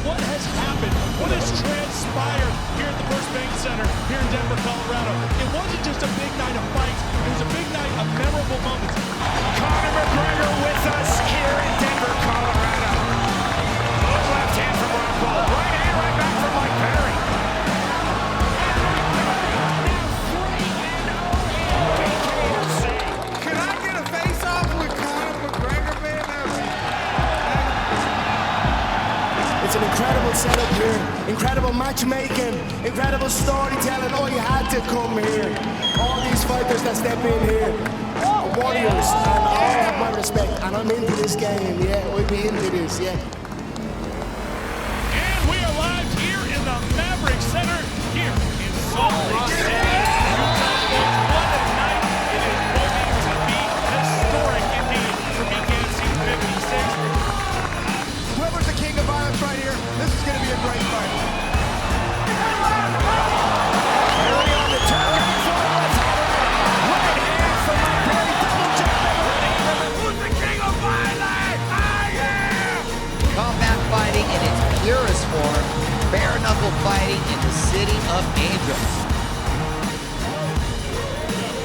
what has happened, what has transpired here at the First Bank Center here in Denver, Colorado. It wasn't just a big night of fights, it was a big night of memorable moments. Conor McGregor with us here in Denver, Colorado. Good left hand from Rockball, right hand right back from Mike Perry. Can I get a face-off with Conor McGregor, man? It's an incredible setup here, incredible matchmaking, incredible storytelling. Oh, you had to come here. All these fighters that step in here, warriors, and all have my respect. And I'm into this game, yeah. I'll be into this, yeah. And we are live here in the Maverick Center here in Salt Lake City. What a night it is going to be. Historic indeed for BKFC 56. Whoever's the king of violence right here, this is going to be a great fight. Perry on the turn. Right hand from Mike Perry, double jab. Who's the king of violence? I am! Combat fighting in its purest form, bare knuckle fighting in the city of angels.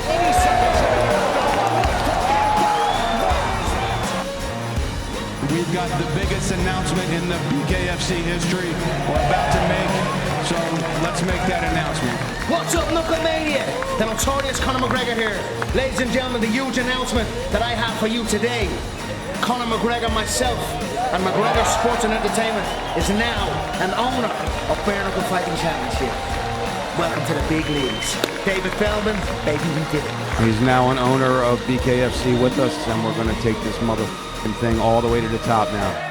80 seconds. We've got the biggest announcement in the BKFC history we're about to make, so let's make that announcement. What's up, Knuckle Mania? The notorious Conor McGregor here. Ladies and gentlemen, the huge announcement that I have for you today. Conor McGregor, myself, and McGregor Sports and Entertainment is now an owner of Bare Knuckle Fighting Championship. Welcome to the big leagues. David Feldman, baby, we did it. He's now an owner of BKFC with us, and we're going to take this motherfucking thing all the way to the top now.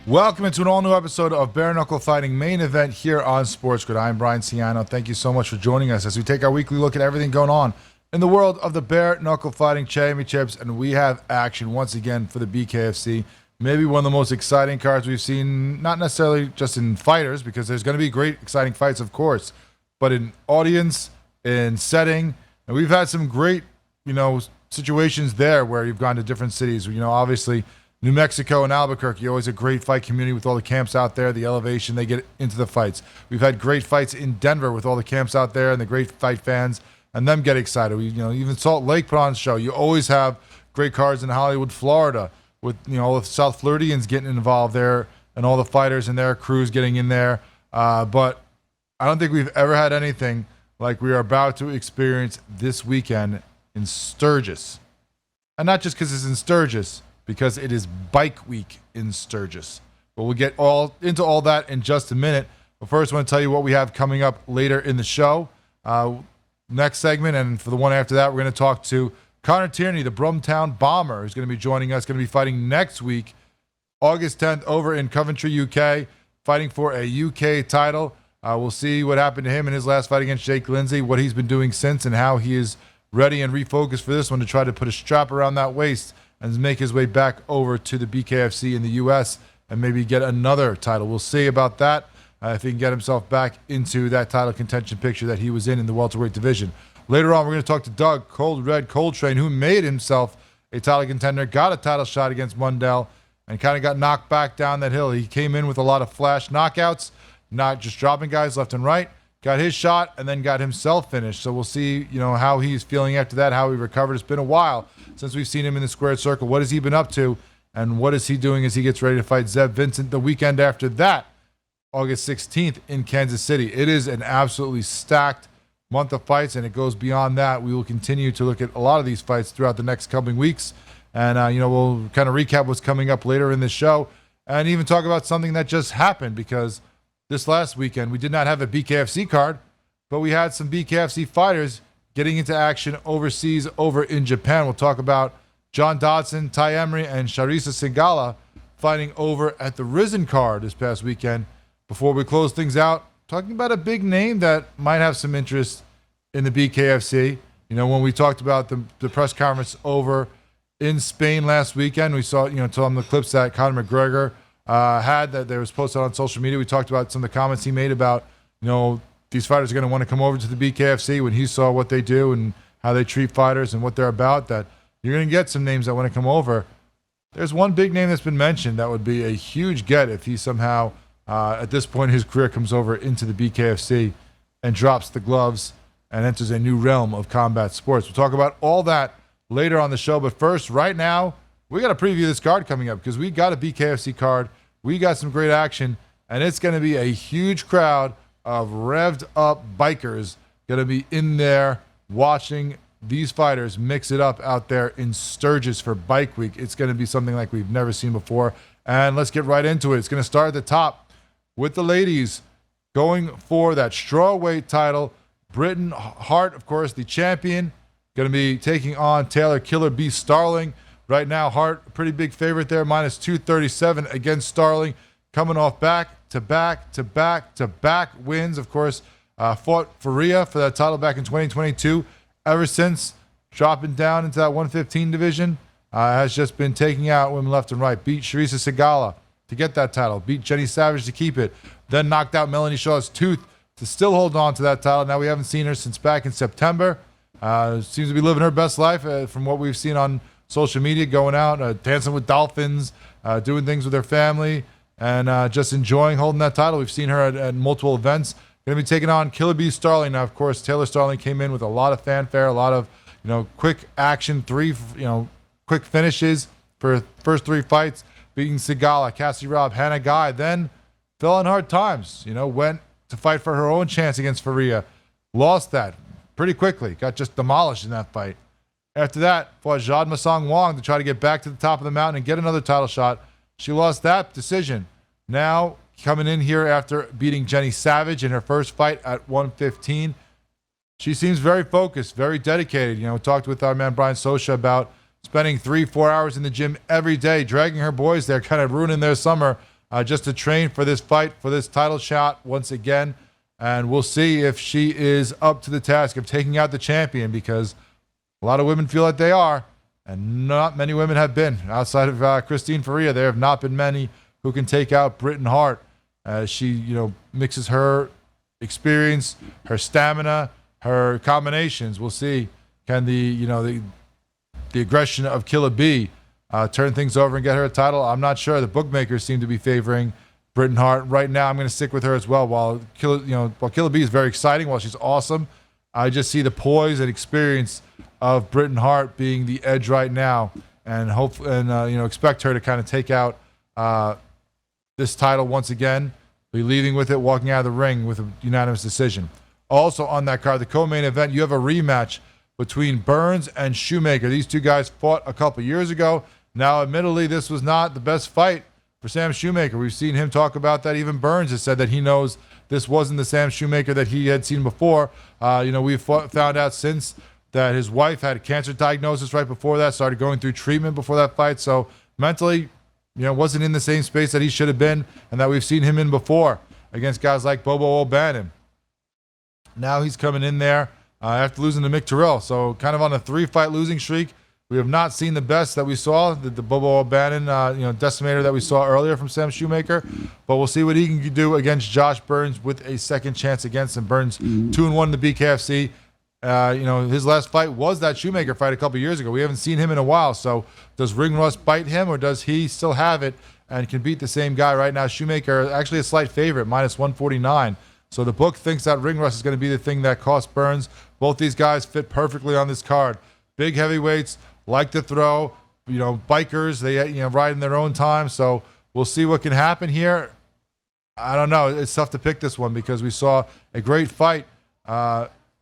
Welcome into an all-new episode of Bare Knuckle Fighting Main Event here on SportsGrid. I'm Brian Ciano. Thank you so much for joining us as we take our weekly look at everything going on in the world of the Bare Knuckle Fighting Championships, and we have action once again for the BKFC. Maybe one of the most exciting cards we've seen, not necessarily just in fighters, because there's going to be great, exciting fights, of course, but in audience, in setting, and we've had some great, situations there where you've gone to different cities. Obviously, New Mexico and Albuquerque, always a great fight community with all the camps out there, the elevation, they get into the fights. We've had great fights in Denver with all the camps out there and the great fight fans and them get excited. Even Salt Lake put on a show. You always have great cards in Hollywood, Florida with, all the South Floridians getting involved there and all the fighters and their crews getting in there. But I don't think we've ever had anything like we are about to experience this weekend in Sturgis. And not just because it's in Sturgis, because it is Bike Week in Sturgis. But we'll get into all that in just a minute. But first, I want to tell you what we have coming up later in the show. Next segment, and for the one after that, we're going to talk to Connor Tierney, the Brumtown Bomber, who's going to be joining us, going to be fighting next week, August 10th, over in Coventry, UK, fighting for a UK title. We'll see what happened to him in his last fight against Jake Lindsay, what he's been doing since, and how he is ready and refocused for this one to try to put a strap around that waist and make his way back over to the BKFC in the U.S. and maybe get another title. We'll see about that, if he can get himself back into that title contention picture that he was in the welterweight division. Later on, we're going to talk to Doug Cold Red Coltrane, who made himself a title contender, got a title shot against Mundell, and kind of got knocked back down that hill. He came in with a lot of flash knockouts, not just dropping guys left and right, got his shot, and then got himself finished. So we'll see, how he's feeling after that, how he recovered. It's been a while since we've seen him in the squared circle. What has he been up to, and what is he doing as he gets ready to fight Zeb Vincent the weekend after that, August 16th in Kansas City. It is an absolutely stacked month of fights, and it goes beyond that. We will continue to look at a lot of these fights throughout the next coming weeks, and we'll kind of recap what's coming up later in this show, and even talk about something that just happened, because this last weekend we did not have a BKFC card, but we had some BKFC fighters getting into action overseas over in Japan. We'll talk about John Dodson, Ty Emery, and Sharisa Sigala fighting over at the Risen card this past weekend. Before we close things out, talking about a big name that might have some interest in the BKFC. When we talked about the press conference over in Spain last weekend. We saw, some of the clips that Conor McGregor had that they was posted on social media. We talked about some of the comments he made about, these fighters are going to want to come over to the BKFC when he saw what they do and how they treat fighters and what they're about, that you're going to get some names that want to come over. There's one big name that's been mentioned that would be a huge get if he somehow, at this point in his career, comes over into the BKFC and drops the gloves and enters a new realm of combat sports. We'll talk about all that later on the show. But first, right now, we got to preview this card coming up because we got a BKFC card. We got some great action, and it's going to be a huge crowd of revved up bikers going to be in there watching these fighters mix it up out there in Sturgis for Bike Week. It's going to be something like we've never seen before. And let's get right into it. It's going to start at the top with the ladies going for that strawweight title. Britain Hart, of course, the champion, going to be taking on Taylor Killer B. Starling. Right now, Hart, a pretty big favorite there, minus 237 against Starling, coming off back-to-back wins. Of course, fought Faria for that title back in 2022. Ever since, dropping down into that 115 division, has just been taking out women left and right. Beat Charissa Sigala to get that title. Beat Jenny Savage to keep it. Then knocked out Melanie Shaw's tooth to still hold on to that title. Now we haven't seen her since back in September. Seems to be living her best life from what we've seen on social media, going out, dancing with dolphins, doing things with her family, and just enjoying holding that title. We've seen her at multiple events. Going to be taking on Killer B. Starling. Now, of course, Taylor Starling came in with a lot of fanfare, a lot of, quick action, quick finishes for her first three fights, beating Sigala, Cassie Robb, Hannah Guy, then fell on hard times, went to fight for her own chance against Faria, lost that pretty quickly, got just demolished in that fight. After that, fought Jade Masang Wong to try to get back to the top of the mountain and get another title shot. She lost that decision. Now, coming in here after beating Jenny Savage in her first fight at 115. She seems very focused, very dedicated. We talked with our man Brian Sosha about spending 3-4 hours in the gym every day, dragging her boys there, kind of ruining their summer just to train for this fight, for this title shot once again. And we'll see if she is up to the task of taking out the champion, because a lot of women feel like they are, and not many women have been. Outside of Christine Faria, there have not been many who can take out Britain Hart as she, mixes her experience, her stamina, her combinations. We'll see, can the aggression of Killer B turn things over and get her a title? I'm not sure. The bookmakers seem to be favoring Britain Hart right now. I'm going to stick with her as well. While Killer B is very exciting, while she's awesome, I just see the poise and experience of Britain Hart being the edge right now, and expect her to kind of take out this title once again, be leaving with it, walking out of the ring with a unanimous decision. Also on that card, the co-main event, you have a rematch between Burns and Shoemaker. These two guys fought a couple years ago. Now, admittedly, this was not the best fight for Sam Shoemaker. We've seen him talk about that. Even Burns has said that he knows this wasn't the Sam Shoemaker that he had seen before. We've found out since that his wife had a cancer diagnosis right before that, started going through treatment before that fight. So mentally, wasn't in the same space that he should have been, and that we've seen him in before against guys like Bobo O'Bannon. Now he's coming in there after losing to Mick Terrell. So kind of on a 3-fight losing streak. We have not seen the best that we saw, the Bobo O'Bannon, decimator that we saw earlier from Sam Shoemaker. But we'll see what he can do against Josh Burns with a second chance against him. Burns 2-1 in the BKFC. His last fight was that Shoemaker fight a couple years ago. We haven't seen him in a while. So does ring rust bite him, or does he still have it and can beat the same guy right now? Shoemaker actually a slight favorite, minus 149. So the book thinks that ring rust is going to be the thing that costs Burns. Both these guys fit perfectly on this card. Big heavyweights, like to throw, bikers, they ride in their own time. So we'll see what can happen here. I don't know. It's tough to pick this one because we saw a great fight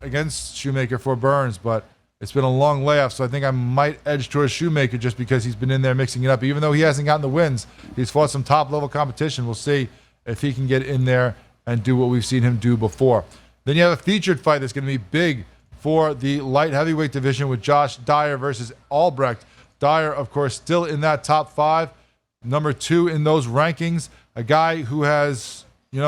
against Shoemaker for Burns, but it's been a long layoff, so I think I might edge towards Shoemaker just because he's been in there mixing it up. Even though he hasn't gotten the wins, he's fought some top-level competition. We'll see if he can get in there and do what we've seen him do before. Then you have a featured fight that's going to be big for the light heavyweight division with Josh Dyer versus Albrecht. Dyer, of course, still in that top 5, number 2 in those rankings, a guy who has,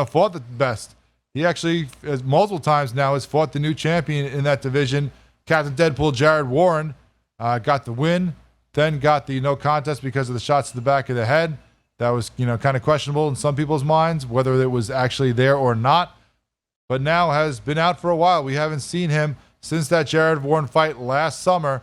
fought the best. He actually, multiple times now, has fought the new champion in that division, Captain Deadpool Jared Warren. Got the win. then got the no contest because of the shots to the back of the head. That was, kind of questionable in some people's minds, whether it was actually there or not. But now has been out for a while. We haven't seen him since that Jared Warren fight last summer.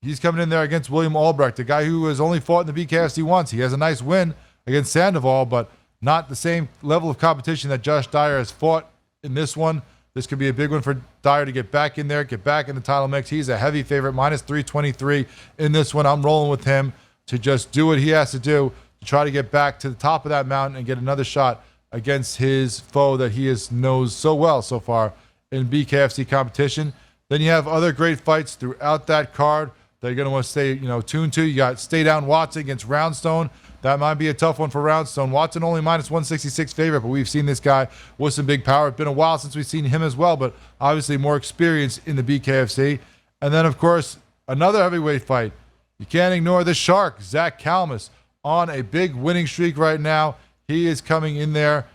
He's coming in there against William Albrecht, a guy who has only fought in the BKFC once. He has a nice win against Sandoval, but not the same level of competition that Josh Dyer has fought in this one. This could be a big one for Dyer to get back in there, get back in the title mix. He's a heavy favorite, minus 323 in this one. I'm rolling with him to just do what he has to do to try to get back to the top of that mountain and get another shot against his foe that he knows so well so far in BKFC competition. Then you have other great fights throughout that card that you're going to want to stay, tuned to. You got Stay Down Watson against Roundstone. That might be a tough one for Roundstone. Watson only minus 166 favorite, but we've seen this guy with some big power. It's been a while since we've seen him as well, but obviously more experience in the BKFC. And then, of course, another heavyweight fight. You can't ignore the Shark, Zach Kalmus, on a big winning streak right now. He is coming in there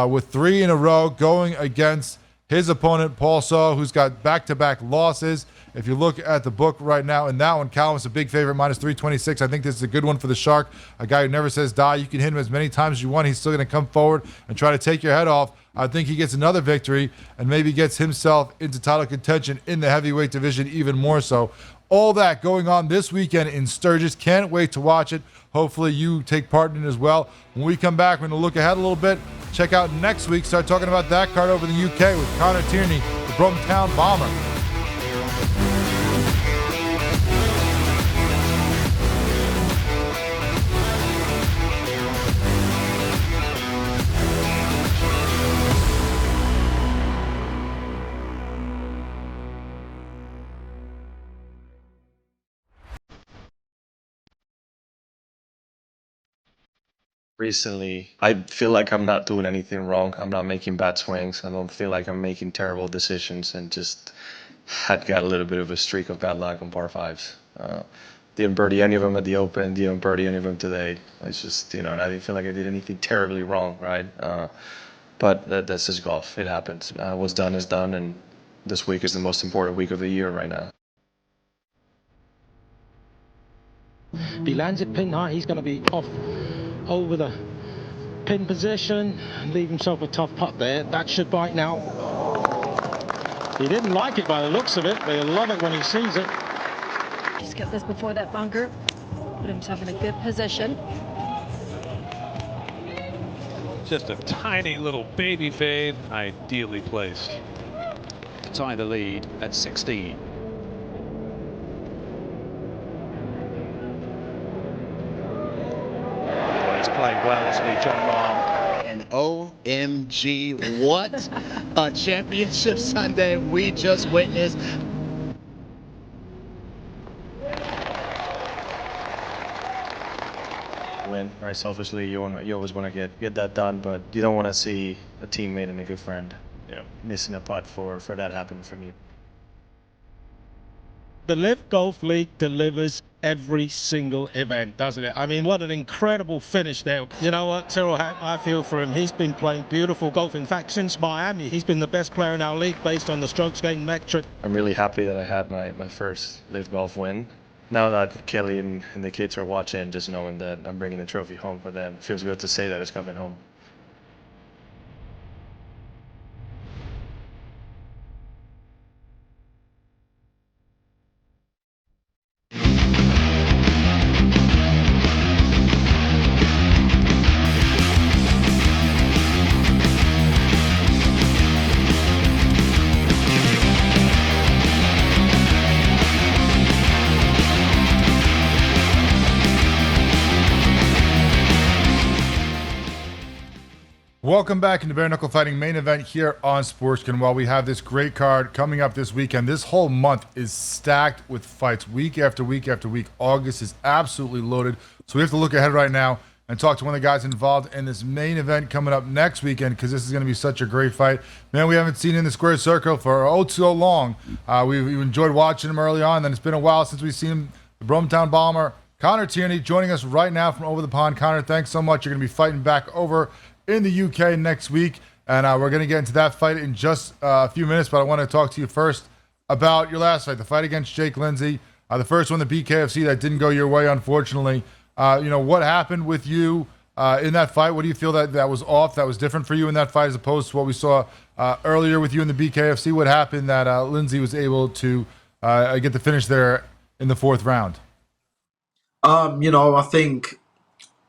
with 3 in a row, going against his opponent, Paul Saw, who's got back-to-back losses. If you look at the book right now, in that one, Callum is a big favorite, minus 326. I think this is a good one for the Shark, a guy who never says die. You can hit him as many times as you want. He's still going to come forward and try to take your head off. I think he gets another victory and maybe gets himself into title contention in the heavyweight division even more so. All that going on this weekend in Sturgis. Can't wait to watch it. Hopefully you take part in it as well. When we come back, we're going to look ahead a little bit. Check out next week. Start talking about that card over in the UK with Connor Tierney, the Brumtown Bomber. Recently, I feel like I'm not doing anything wrong. I'm not making bad swings. I don't feel like I'm making terrible decisions, and just had got a little bit of a streak of bad luck on par fives. Didn't birdie any of them at the Open. Didn't birdie any of them today. It's just, I didn't feel like I did anything terribly wrong, right? But that's just golf. It happens. What's done is done, and this week is the most important week of the year right now. If he lands it pin high, he's going to be off over the pin position and leave himself a tough putt there. That should bite now. He didn't like it by the looks of it, but he'll love it when he sees it. Just get this before that bunker. Put himself in a good position. Just a tiny little baby fade, ideally placed. To tie the lead at 16. Playing well, isn't he, John Rahm? And OMG, what a championship Sunday we just witnessed. Win, right? Selfishly, you always want to get that done, but you don't want to see a teammate and a good friend, missing a putt for that happening from you. The Live Golf League delivers every single event, doesn't it? I mean, what an incredible finish there. You know what, Tyrrell Hatton, I feel for him. He's been playing beautiful golf. In fact, since Miami, he's been the best player in our league based on the strokes gained metric. I'm really happy that I had my first Live Golf win. Now that Kelly and the kids are watching, just knowing that I'm bringing the trophy home for them, it feels good to say that it's coming home. Welcome back into Bare Knuckle Fighting main event here on SportsGrid. While we have this great card coming up this weekend, this whole month is stacked with fights week after week after week. August is absolutely loaded. So we have to look ahead right now and talk to one of the guys involved in this main event coming up next weekend, because this is going to be such a great fight. Man, we haven't seen him in the square circle for so long. We've enjoyed watching him early on, then it's been a while since we've seen him. The Brumtown Bomber, Connor Tierney, joining us right now from over the pond. Connor, thanks so much. You're going to be fighting back over in the UK next week, and we're going to get into that fight in just a few minutes, but I want to talk to you first about your last fight, the fight against Jake Lindsay. The first one, the BKFC, that didn't go your way, unfortunately. What happened with you in that fight? What do you feel that was off, that was different for you in that fight as opposed to what we saw earlier with you in the BKFC? What happened that Lindsay was able to get the finish there in the 4th round? I think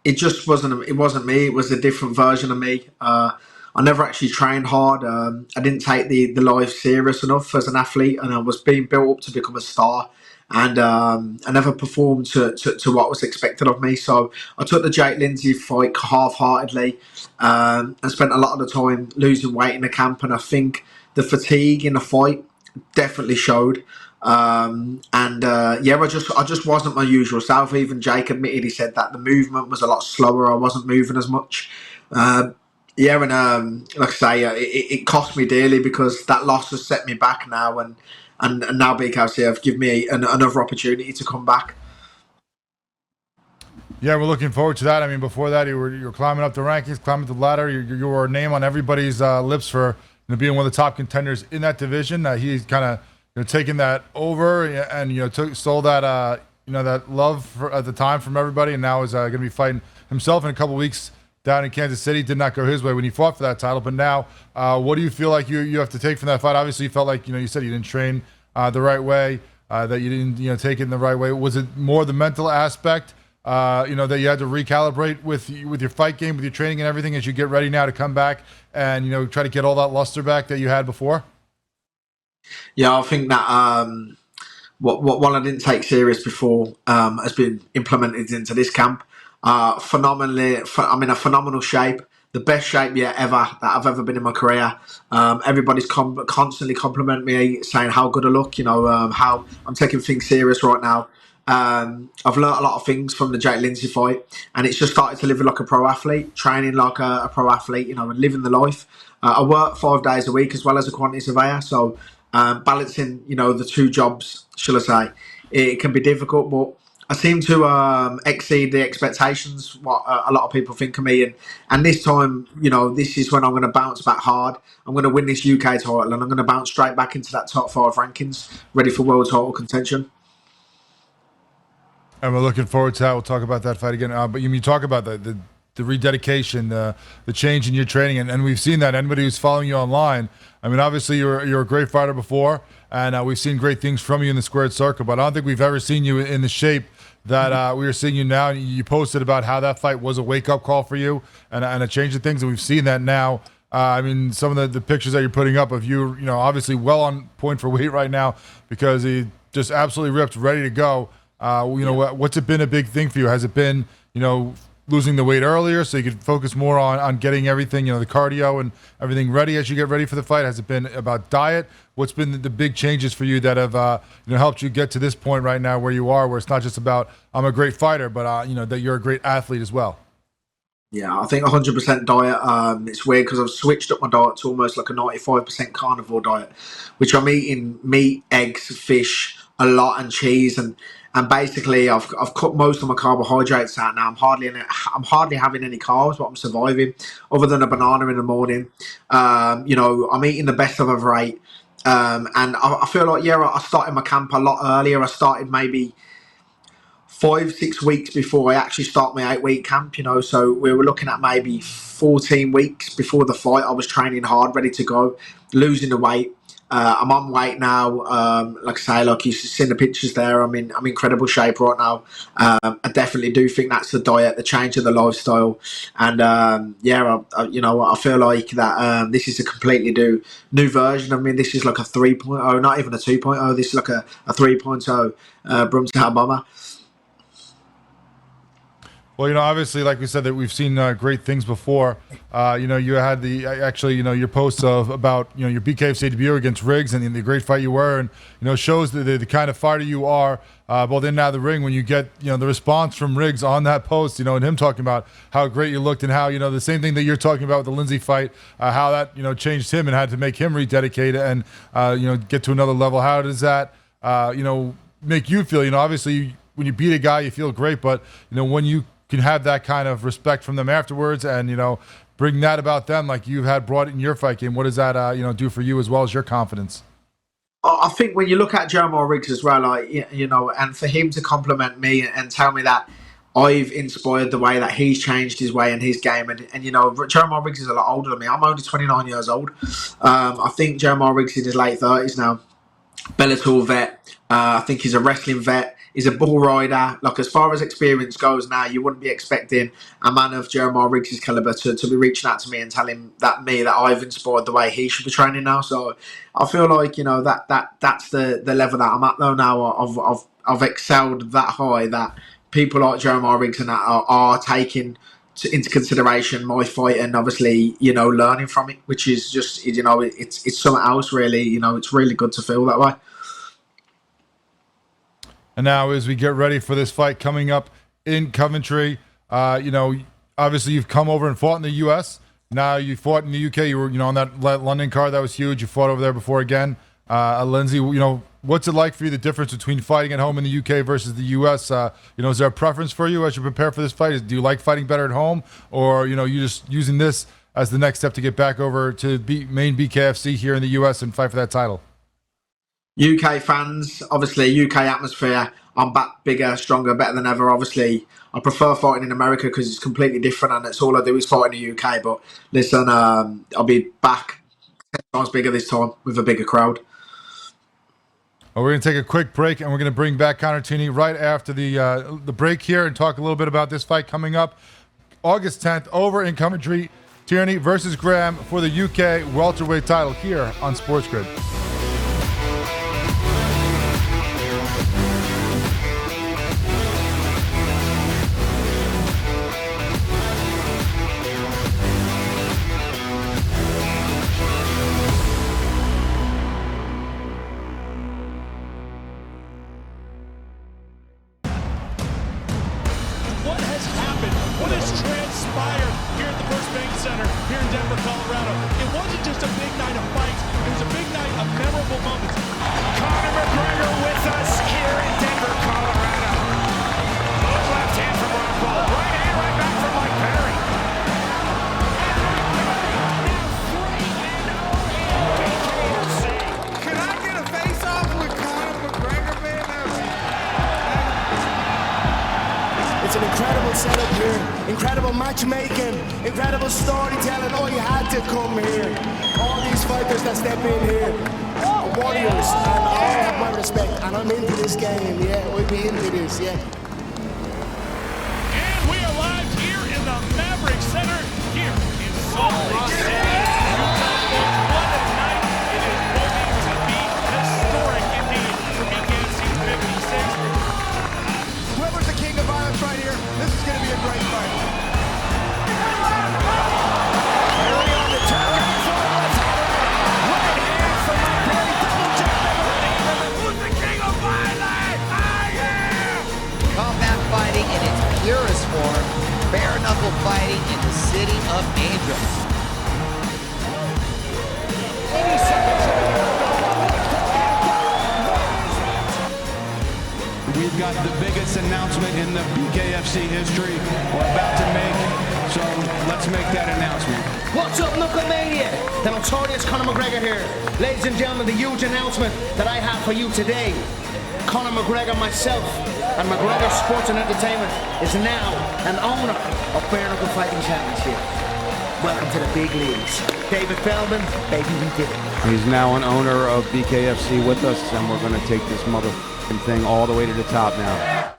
it just wasn't me. It was a different version of me. I never actually trained hard. I didn't take the life serious enough as an athlete, and I was being built up to become a star. And I never performed to what was expected of me. So I took the Jake Lindsay fight half-heartedly, and spent a lot of the time losing weight in the camp. And I think the fatigue in the fight definitely showed. I just wasn't my usual self. Even Jake admitted, he said that the movement was a lot slower. I wasn't moving as much. Like I say, it cost me dearly because that loss has set me back now, and now BKFC have given me another opportunity to come back. Yeah, we're looking forward to that. I mean, before that, you were climbing up the rankings, climbing the ladder. You were a name on everybody's lips for being one of the top contenders in that division. He's kind of taken that over and stole that that love at the time from everybody, and now is going to be fighting himself in a couple weeks down in Kansas City. Did not go his way when he fought for that title, but now what do you feel like you have to take from that fight? Obviously, you felt like you said you didn't train the right way, that you didn't take it in the right way. Was it more the mental aspect? That you had to recalibrate with your fight game, with your training and everything as you get ready now to come back and try to get all that luster back that you had before? Yeah, I think that what I didn't take serious before has been implemented into this camp. I'm in a phenomenal shape, the best shape ever that I've ever been in my career. Everybody's constantly complimenting me, saying how good I look, how I'm taking things serious right now. I've learnt a lot of things from the Jake Lindsay fight, and it's just started to live like a pro athlete, training like a pro athlete, and living the life. I work 5 days a week as well as a quantity surveyor, so balancing, the 2 jobs, shall I say, it can be difficult, but I seem to exceed the expectations, what a lot of people think of me. And this time, this is when I'm going to bounce back hard. I'm going to win this UK title, and I'm going to bounce straight back into that top 5 rankings, ready for world title contention. And we're looking forward to that. We'll talk about that fight again. But you talk about the rededication, the change in your training, and we've seen that. Anybody who's following you online, I mean, obviously you're a great fighter before, and we've seen great things from you in the squared circle. But I don't think we've ever seen you in the shape that we are seeing you now. You posted about how that fight was a wake-up call for you and a change of things, and we've seen that now. I mean, some of the pictures that you're putting up of you, obviously well on point for weight right now because he just absolutely ripped, ready to go. What's it been a big thing for you? Has it been, losing the weight earlier so you could focus more on getting everything, the cardio and everything ready as you get ready for the fight? Has it been about diet? What's been the big changes for you that have, helped you get to this point right now where you are, where it's not just about, I'm a great fighter, but, that you're a great athlete as well? Yeah, I think 100% diet. It's weird because I've switched up my diet to almost like a 95% carnivore diet, which I'm eating meat, eggs, fish, a lot, and cheese, and basically I've cut most of my carbohydrates out now. I'm hardly having any carbs, but I'm surviving, other than a banana in the morning. I'm eating the best I've ever ate, and I feel like I started my camp a lot earlier. I started maybe 5-6 weeks before I actually start my 8-week camp, so we were looking at maybe 14 weeks before the fight. I was training hard, ready to go, losing the weight. I'm on weight now. Like I say, like you've seen the pictures there, I'm in incredible shape right now. I definitely do think that's the diet, the change of the lifestyle, and I feel like that this is a completely new version. I mean, this is like a 3.0, not even a 2.0. This is like a 3.0 Brumtown Bomber. Well, obviously, like we said, that we've seen great things before. You had your posts about your BKFC debut against Riggs and the great fight you were, and shows the kind of fighter you are, both in and out of the ring. When you get the response from Riggs on that post, and him talking about how great you looked and how the same thing that you're talking about with the Lindsay fight, how that changed him and had to make him rededicate and get to another level. How does that make you feel? Obviously when you beat a guy, you feel great, but when you can have that kind of respect from them afterwards and, bring that about them like you've had brought it in your fight game. What does that, do for you as well as your confidence? I think when you look at Jeremiah Riggs as well, like you know, and for him to compliment me and tell me that I've inspired the way that he's changed his way and his game, and you know, Jeremiah Riggs is a lot older than me. I'm only 29 years old. I think Jeremiah Riggs is in his late 30s now. Bellator vet. I think he's a wrestling vet. He's a bull rider. Like, as far as experience goes now, you wouldn't be expecting a man of Jeremiah Riggs' caliber to be reaching out to me and telling that I've inspired the way he should be training now. So I feel like, you know, that's the level that I'm at though now. I've excelled that high that people like Jeremiah Riggs and that are taking into consideration my fight and obviously, you know, learning from it, which is just, you know, it's something else really. You know, it's really good to feel that way. And now, as we get ready for this fight coming up in Coventry, you know, obviously you've come over and fought in the U.S. Now you fought in the U.K. You were, you know, on that London card that was huge. You fought over there before again. Lindsay, you know, what's it like for you? The difference between fighting at home in the U.K. versus the U.S. You know, is there a preference for you as you prepare for this fight? Do you like fighting better at home, or you know, you just using this as the next step to get back over to main BKFC here in the U.S. and fight for that title? UK fans, obviously, UK atmosphere. I'm back bigger, stronger, better than ever. Obviously, I prefer fighting in America because it's completely different and it's all I do is fight in the UK. But listen, I'll be back 10 times bigger this time with a bigger crowd. Well, we're going to take a quick break and we're going to bring back Connor Tierney right after the break here and talk a little bit about this fight coming up August 10th over in Coventry. Tierney versus Graham for the UK welterweight title here on SportsGrid. What has happened? What has transpired here at the First Bank Center here in Denver, Colorado? It wasn't just a big night of fights. It was a big night of memorable moments. Conor McGregor with us here in Denver, Colorado. Left hand from Knuckle. Right hand, right back from Mike Perry. Can I get a face-off with Conor McGregor, man? It's an incredible setup here, incredible matchmaking, incredible storytelling. Oh, you had to come here. All these fighters that step in here are warriors, and all have my respect. And I'm into this game, yeah. We'll be into this, yeah. And we are live here in the Maverick Center here in Salt Lake City. What a night. It is going to be historic indeed for BKFC 56. Whoever's the king of violence right here, this is going to be a great fight. Early on the target for left hand from Mike Perry. Double jab. Who's the king of violence? I am! Combat fighting in its purest form. Bare knuckle fighting in the city of Angels. 80 seconds. We've got the biggest announcement in the BKFC history we're about to make, so let's make that announcement. What's up, Knuckle Mania? The notorious Conor McGregor here. Ladies and gentlemen, the huge announcement that I have for you today. Conor McGregor, myself, and McGregor Sports and Entertainment is now an owner of Bare Knuckle Fighting Championship. Welcome to the big leagues. David Feldman, baby, we did it. He's now an owner of BKFC with us, and we're going to take this motherfucking thing all the way to the top now.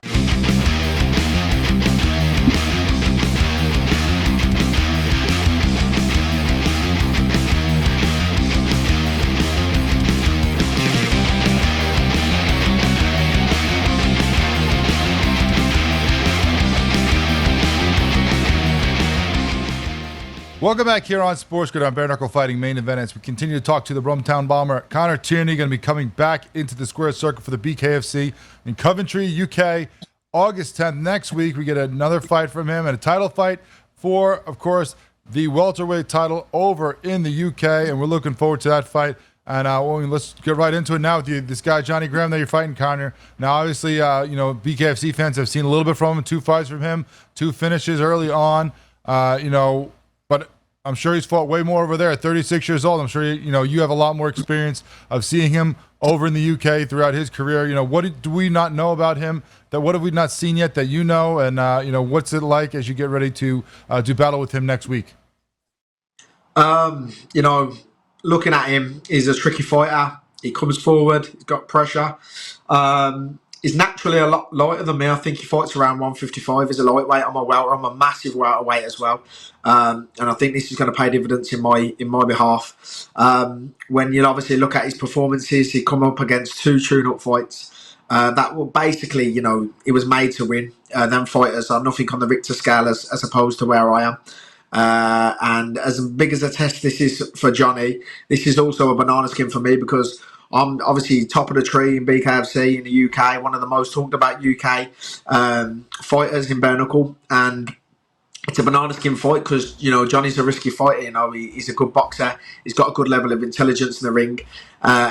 Welcome back here on SportsGrid on Bare Knuckle Fighting main event as we continue to talk to the Rumtown Bomber. Connor Tierney going to be coming back into the square circle for the BKFC in Coventry, UK, August 10th. Next week, we get another fight from him and a title fight for, of course, the welterweight title over in the UK, and we're looking forward to that fight. And let's get right into it now with you. This guy, Johnny Graham, that you're fighting, Connor. Now, obviously, you know, BKFC fans have seen a little bit from him, 2 fights from him, 2 finishes early on, you know, but I'm sure he's fought way more over there at 36 years old. I'm sure you have a lot more experience of seeing him over in the UK throughout his career. What do we not know about him? What have we not seen yet that you know? And what's it like as you get ready to do battle with him next week? Looking at him, he's a tricky fighter. He comes forward. He's got pressure. He's naturally a lot lighter than me. I think he fights around 155 as a lightweight. I'm a welter. I'm a massive welterweight as well. And I think this is going to pay dividends in my behalf. When you obviously look at his performances, he come up against 2 tune-up fights. That were basically, he was made to win. Them fighters are nothing on the Richter scale as opposed to where I am. And as big as a test this is for Johnny, this is also a banana skin for me because I'm obviously top of the tree in BKFC in the UK, one of the most talked about UK fighters in bare knuckle, and it's a banana skin fight because Johnny's a risky fighter. He's a good boxer. He's got a good level of intelligence in the ring.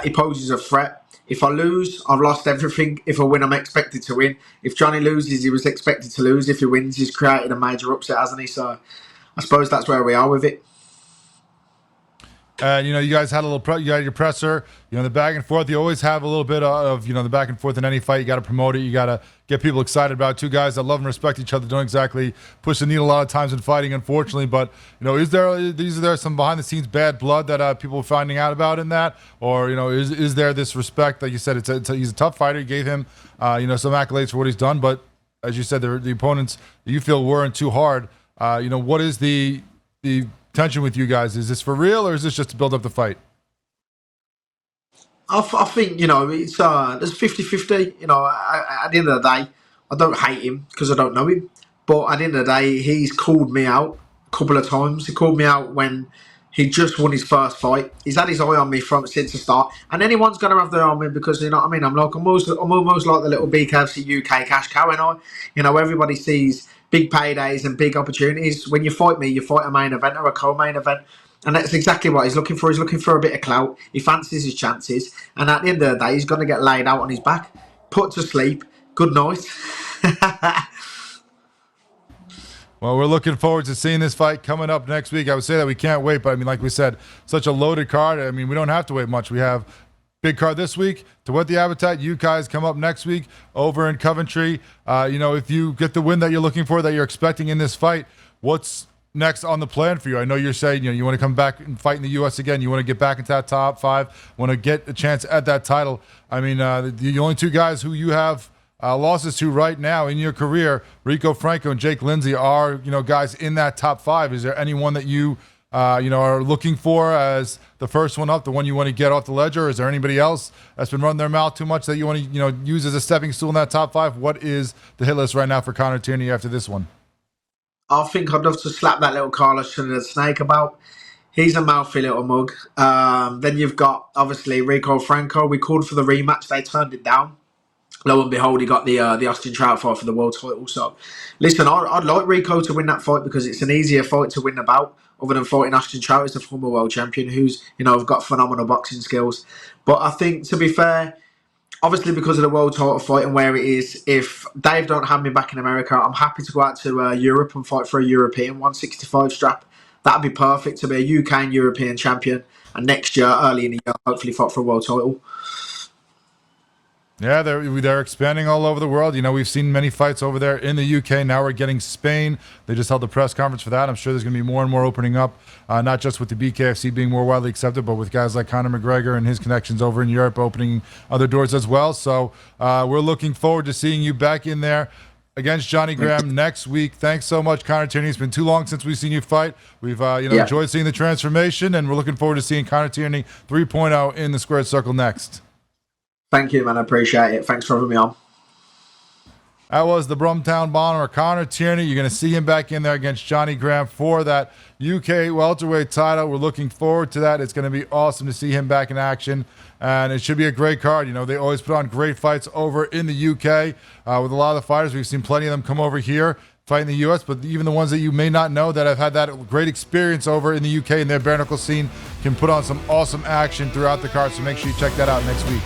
He poses a threat. If I lose, I've lost everything. If I win, I'm expected to win. If Johnny loses, he was expected to lose. If he wins, he's created a major upset, hasn't he? So I suppose that's where we are with it. You guys had you had your presser, the back and forth. You always have a little bit of, the back and forth in any fight. You got to promote it. You got to get people excited about it. Two guys that love and respect each other don't exactly push the needle a lot of times in fighting, unfortunately. But, is there some behind the scenes bad blood that people are finding out about in that? Or, is there this respect? Like you said, he's a tough fighter. You gave him, some accolades for what he's done. But as you said, the opponents that you feel weren't too hard. What is the tension with you guys? Is this for real or is this just to build up the fight? I think, it's there's 50-50. At the end of the day, I don't hate him because I don't know him. But at the end of the day, he's called me out a couple of times. He called me out when he just won his first fight. He's had his eye on me since the start. And anyone's going to have their eye on me because, you know what I mean? I'm almost like the little BKFC UK cash cow, and everybody sees big paydays and big opportunities. When you fight me, you fight a main event or a co-main event. And that's exactly what he's looking for. He's looking for a bit of clout. He fancies his chances. And at the end of the day, he's going to get laid out on his back, put to sleep. Good night. Well, we're looking forward to seeing this fight coming up next week. I would say that we can't wait, but like we said, such a loaded card. We don't have to wait much. We have big card this week to whet the appetite. You guys come up next week over in Coventry. If you get the win that you're looking for, that you're expecting in this fight, what's next on the plan for you? I know you're saying you want to come back and fight in the U.S. again. You want to get back into that top 5. Want to get a chance at that title. The only 2 guys who you have losses to right now in your career, Rico Franco and Jake Lindsay, are guys in that top 5. Is there anyone that you are looking for as the first one up, the one you want to get off the ledger? Is there anybody else that's been running their mouth too much that you want to use as a stepping stool in that top 5? What is the hit list right now for Connor Tierney after this one? I think I'd love to slap that little Carlos Trinidad snake about. He's a mouthy little mug. Then you've got, obviously, Rico Franco. We called for the rematch. They turned it down. Lo and behold, he got the Austin Trout fight for the world title. So, listen, I'd like Rico to win that fight because it's an easier fight to win the bout other than fighting Austin Trout as the former world champion who's, got phenomenal boxing skills. But I think, to be fair, obviously because of the world title fight and where it is, if Dave don't have me back in America, I'm happy to go out to Europe and fight for a European 165 strap. That'd be perfect to be a UK and European champion. And next year, early in the year, hopefully fight for a world title. Yeah, they're expanding all over the world. We've seen many fights over there in the UK. Now we're getting Spain. They just held the press conference for that. I'm sure there's going to be more and more opening up, not just with the BKFC being more widely accepted, but with guys like Conor McGregor and his connections over in Europe opening other doors as well. So we're looking forward to seeing you back in there against Johnny Graham next week. Thanks so much, Connor Tierney. It's been too long since we've seen you fight. We've enjoyed seeing the transformation, and we're looking forward to seeing Connor Tierney 3.0 in the squared circle next. Thank you, man. I appreciate it. Thanks for having me on. That was the Brumtown Bomber, Connor Tierney. You're going to see him back in there against Johnny Graham for that UK welterweight title. We're looking forward to that. It's going to be awesome to see him back in action, and it should be a great card. They always put on great fights over in the UK with a lot of the fighters. We've seen plenty of them come over here fight in the U.S., but even the ones that you may not know that have had that great experience over in the UK in their bare knuckle scene can put on some awesome action throughout the card. So make sure you check that out next week.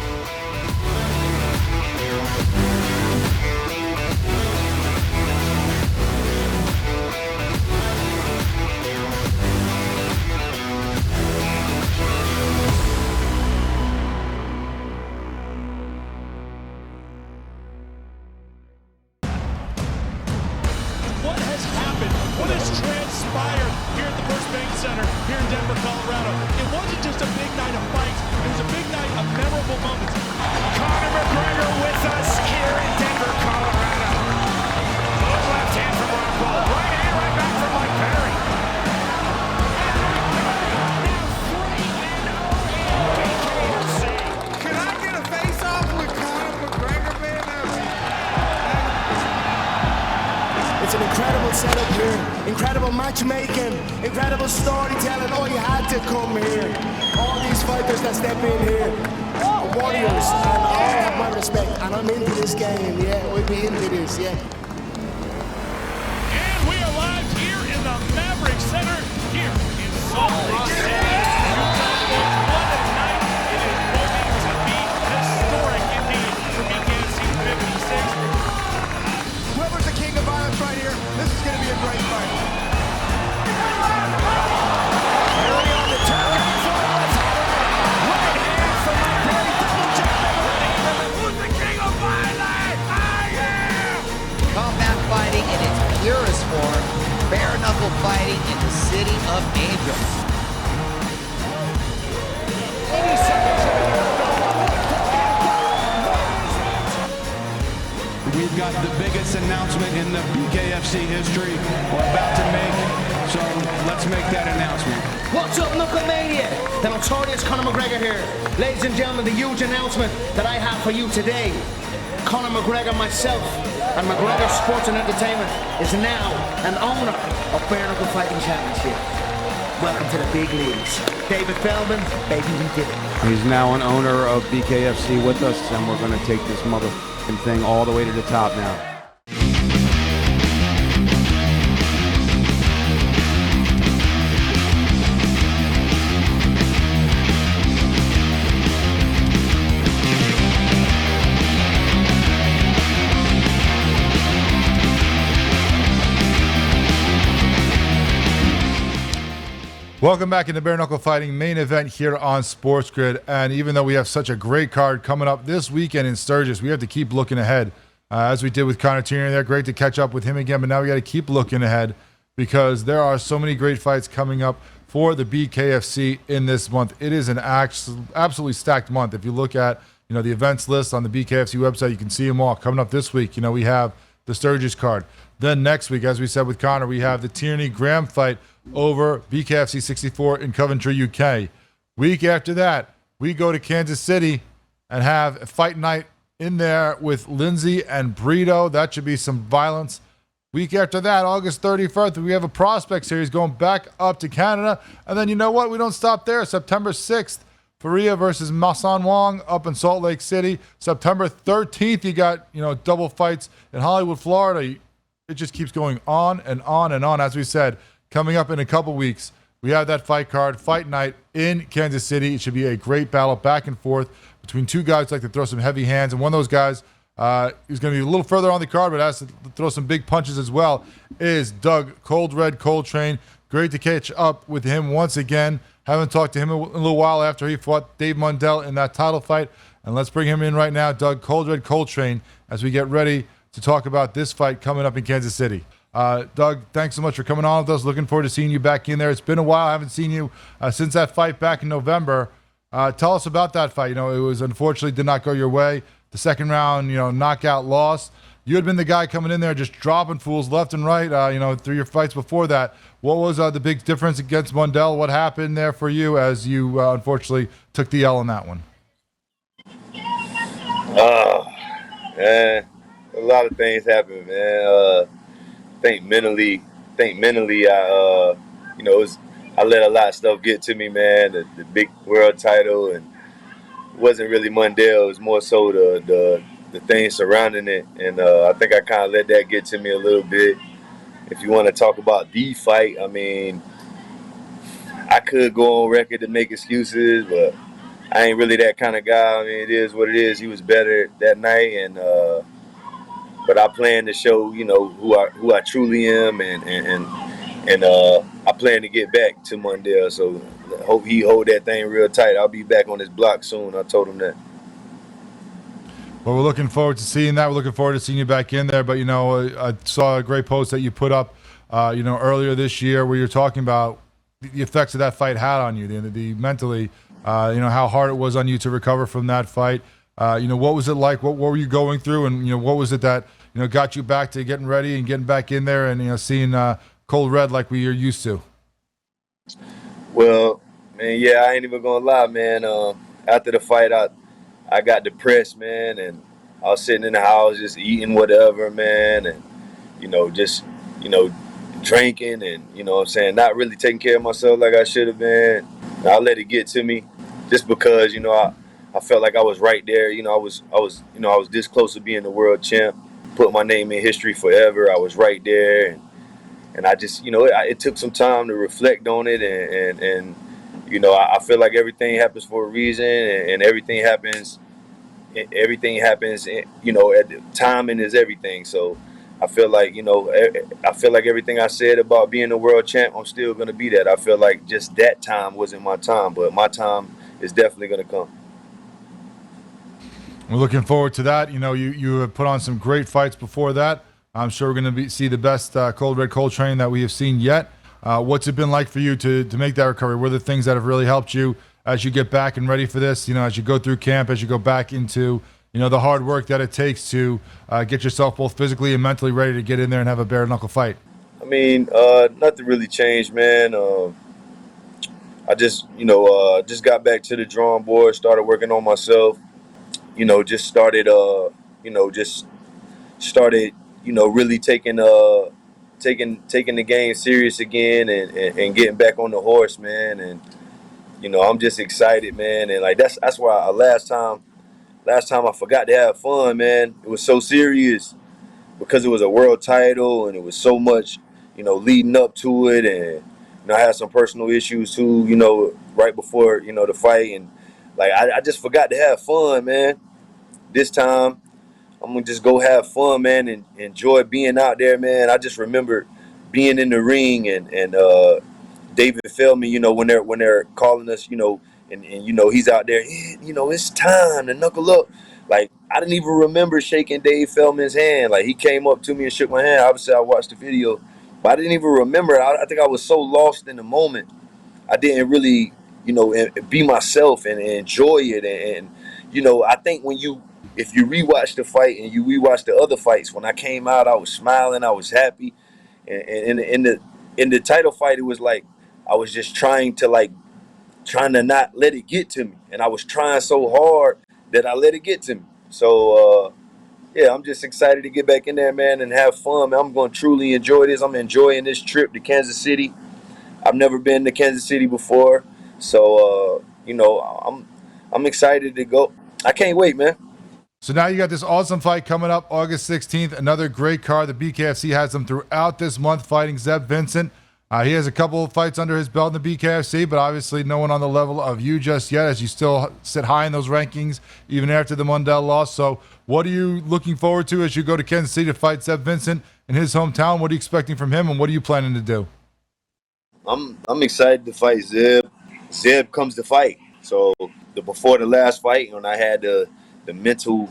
happened, what has transpired here at the First Bank Center here in Denver, Colorado. It wasn't just a big night of fights, it was a big night of memorable moments. Conor McGregor with us here in Denver, Colorado. Good left hand from Rockwell. Right hand right back from Mike Perry. Can I get a face-off with Conor McGregor, man? It's an incredible setup here, incredible matchmaking, incredible storytelling. Oh, you had to come here. All these fighters that step in here are warriors, and all have my respect. And I'm into this game, yeah. We'll be into this, yeah. And we are live here in the Maverick Center here in Salt Lake City. Utah, what a night. It is going to be historic indeed for BKFC 56. Whoever's the king of violence right here, this is going to be a great fight. Early on the turn, right hand from my Perry, double jab, who's the king of violence? I am! Combat fighting in its purest form, bare knuckle fighting in the city of angels. 80 seconds. We've got the biggest announcement in the BKFC history we're about to make, so let's make that announcement. What's up, Knuckle Mania? The notorious Conor McGregor here. Ladies and gentlemen, the huge announcement that I have for you today. Conor McGregor, myself, and McGregor Sports and Entertainment is now an owner of Bare Knuckle Fighting Championship. Welcome to the big leagues. David Feldman, baby, we did it. He's now an owner of BKFC with us, and we're going to take this motherfucking thing all the way to the top now. Welcome back into Bare Knuckle Fighting main event here on SportsGrid. And even though we have such a great card coming up this weekend in Sturgis, we have to keep looking ahead. As we did with Conor Tierney there, great to catch up with him again. But now we got to keep looking ahead because there are so many great fights coming up for the BKFC in this month. It is an absolutely stacked month. If you look at the events list on the BKFC website, you can see them all. Coming up this week, we have the Sturgis card. Then next week, as we said with Conor, we have the Tierney-Graham fight over BKFC 64 in Coventry, UK. Week after that, we go to Kansas City and have a fight night in there with Lindsay and Brito. That should be some violence. Week after that, August 31st, we have a prospect series going back up to Canada. And then you know what? We don't stop there. September 6th, Faria versus Masan Wong up in Salt Lake City. September 13th, you got, double fights in Hollywood, Florida. It just keeps going on and on and on. As we said, coming up in a couple weeks, we have that fight card, fight night in Kansas City. It should be a great battle back and forth between two guys who like to throw some heavy hands. And one of those guys who's going to be a little further on the card, but has to throw some big punches as well, is Doug Cold Red Coltrane. Great to catch up with him once again. Haven't talked to him in a little while after he fought Dave Mundell in that title fight. And let's bring him in right now, Doug Cold Red Coltrane, as we get ready to talk about this fight coming up in Kansas City. Doug, thanks so much for coming on with us. Looking forward to seeing you back in there. It's been a while. I haven't seen you since that fight back in November. Tell us about that fight. It was unfortunately did not go your way. The second round, knockout loss. You had been the guy coming in there just dropping fools left and right, through your fights before that. What was the big difference against Mundell? What happened there for you as you unfortunately took the L on that one? Man, a lot of things happened, man. I think mentally, I let a lot of stuff get to me, man. The big world title, and it wasn't really Mundell. It was more so the things surrounding it, and I think I kind of let that get to me a little bit. If you want to talk about the fight, I mean, I could go on record to make excuses, but I ain't really that kind of guy. I mean, it is what it is. He was better that night, and but I plan to show, who I truly am, and I plan to get back to Mundell. So I hope he hold that thing real tight. I'll be back on his block soon. I told him that. Well, we're looking forward to seeing that. We're looking forward to seeing you back in there. But, I saw a great post that you put up earlier this year, where you're talking about the effects of that fight had on you, the mentally, how hard it was on you to recover from that fight. What was it like? What were you going through, and what was it that got you back to getting ready and getting back in there and seeing cold red like we are used to? Well, man, yeah, I ain't even gonna lie, man. After the fight, I got depressed, man, and I was sitting in the house just eating whatever, man, and just drinking, and what I'm saying, not really taking care of myself like I should have been. And I let it get to me, just because I felt like I was right there. I was this close to being the world champ, put my name in history forever. I was right there, and I just it took some time to reflect on it, and I feel like everything happens for a reason, and everything happens. At the timing is everything. So I feel like everything I said about being a world champ, I'm still gonna be that. I feel like just that time wasn't my time, but my time is definitely gonna come. We're looking forward to that. You have put on some great fights before that. I'm sure we're going to see the best Cold Red Coltrane that we have seen yet. What's it been like for you to make that recovery? What are the things that have really helped you as you get back and ready for this? As you go through camp, as you go back into the hard work that it takes to get yourself both physically and mentally ready to get in there and have a bare knuckle fight. I mean, nothing really changed, man. I just got back to the drawing board, started working on myself. Just started really taking the game serious again, and getting back on the horse, man. And I'm just excited, man. And like that's why last time I forgot to have fun, man. It was so serious because it was a world title, and it was so much leading up to it, and I had some personal issues too, right before the fight, and like I just forgot to have fun, man. This time I'm gonna just go have fun, man, and enjoy being out there, man. I just remember being in the ring, and David Feldman, when they're calling us, and he's out there, it's time to knuckle up. Like, I didn't even remember shaking Dave Feldman's hand. Like, he came up to me and shook my hand. Obviously, I watched the video, but I didn't even remember. I think I was so lost in the moment. I didn't really, be myself and enjoy it. And I think if you rewatch the fight and you rewatch the other fights, when I came out, I was smiling, I was happy. And in the title fight, it was like I was just trying to not let it get to me, and I was trying so hard that I let it get to me. So yeah, I'm just excited to get back in there, man, and have fun, man. I'm going to truly enjoy this. I'm enjoying this trip to Kansas City. I've never been to Kansas City before, so I'm excited to go. I can't wait, man. So now you got this awesome fight coming up August 16th. Another great card. The BKFC has them throughout this month, fighting Zeb Vincent. He has a couple of fights under his belt in the BKFC, but obviously no one on the level of you just yet, as you still sit high in those rankings, even after the Mundell loss. So what are you looking forward to as you go to Kansas City to fight Zeb Vincent in his hometown? What are you expecting from him, and what are you planning to do? I'm excited to fight Zeb. Zeb comes to fight. So before the last fight, when I had the mental